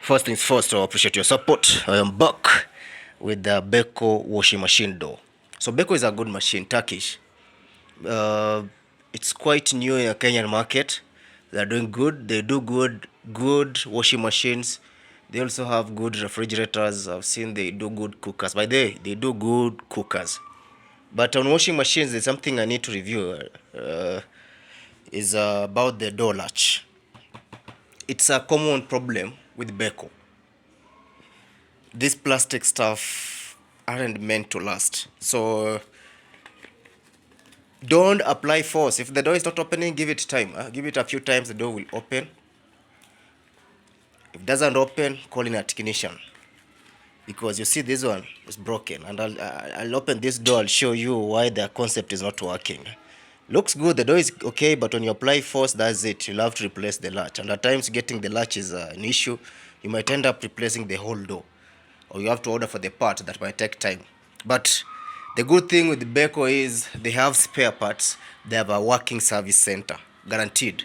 First things first, I appreciate your support. I am back with the Beko washing machine door. So Beko is a good machine, Turkish. Uh, it's quite new in the Kenyan market. They're doing good. They do good washing machines. They also have good refrigerators. I've seen they do good cookers. By the way, they do good cookers. But on washing machines, there's something I need to review. Is about the door latch. It's a common problem with Beko. This plastic stuff aren't meant to last. So don't apply force. If the door is not opening, give it time. Give it a few times, the door will open. If it doesn't open, call in a technician. Because you see this one is broken. And I'll open this door, I'll show you why the concept is not working. Looks good, the door is okay, but when you apply force, that's it. You'll have to replace the latch. And at times getting the latch is an issue. You might end up replacing the whole door. Or you have to order for the part that might take time. But the good thing with Beko is they have spare parts. They have a working service center, guaranteed.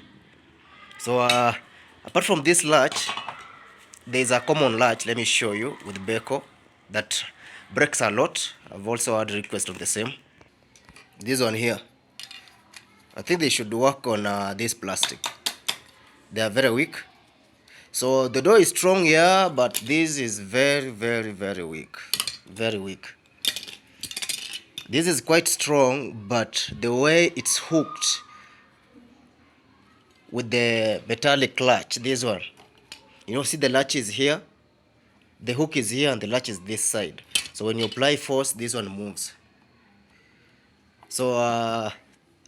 So apart from this latch, there is a common latch. Let me show you with Beko that breaks a lot. I've also had request of the same. This one here, I think they should work on this plastic. They are very weak. So the door is strong, yeah, but this is very weak. Very weak. This is quite strong, but the way it's hooked with the metallic latch, this one, you know, see the latch is here, the hook is here, and the latch is this side. So when you apply force, this one moves. So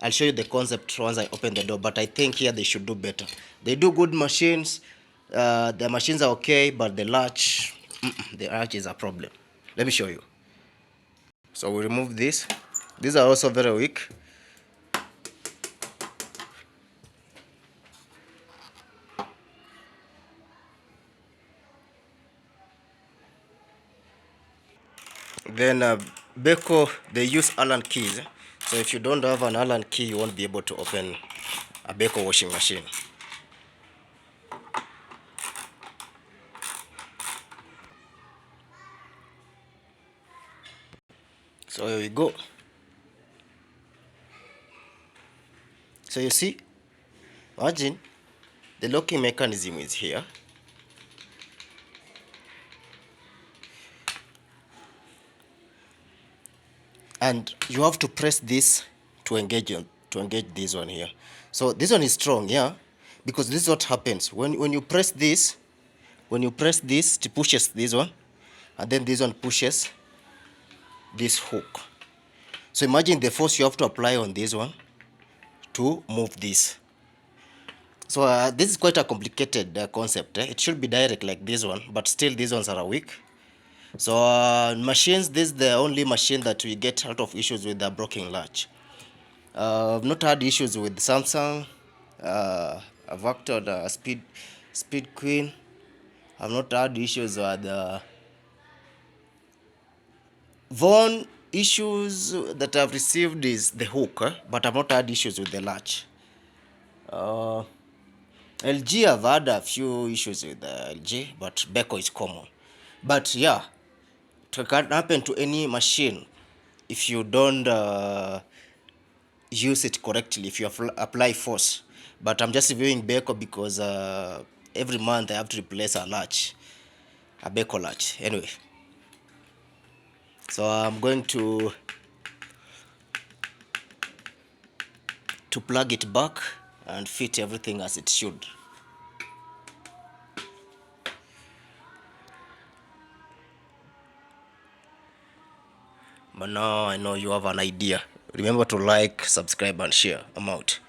I'll show you the concept once I open the door, but I think here they should do better. They do good machines. The machines are okay, but the latch is a problem. Let me show you. So we remove this. These are also very weak. Then Beko, they use Allen keys. So if you don't have an Allen key, you won't be able to open a Beko washing machine. So here we go. So you see, imagine the locking mechanism is here. And you have to press this to engage this one here. So this one is strong, yeah, because this is what happens when you press this. When you press this, it pushes this one, and then this one pushes this hook. So imagine the force you have to apply on this one to move this. So this is quite a complicated concept. It should be direct like this one, but still these ones are weak. So machines, this is the only machine that we get a lot of issues with the broken latch. I've not had issues with Samsung. I've worked on Speed Queen. I've not had issues with Von. Issues that I've received is the hook, but I've not had issues with the latch. LG, I've had a few issues with LG, but Beko is common. But yeah, it can happen to any machine if you don't use it correctly, if you apply force. But I'm just reviewing Beko because every month I have to replace a latch, a Beko latch. Anyway, so I'm going to plug it back and fit everything as it should. But now I know you have an idea. Remember to like, subscribe, and share. I'm out.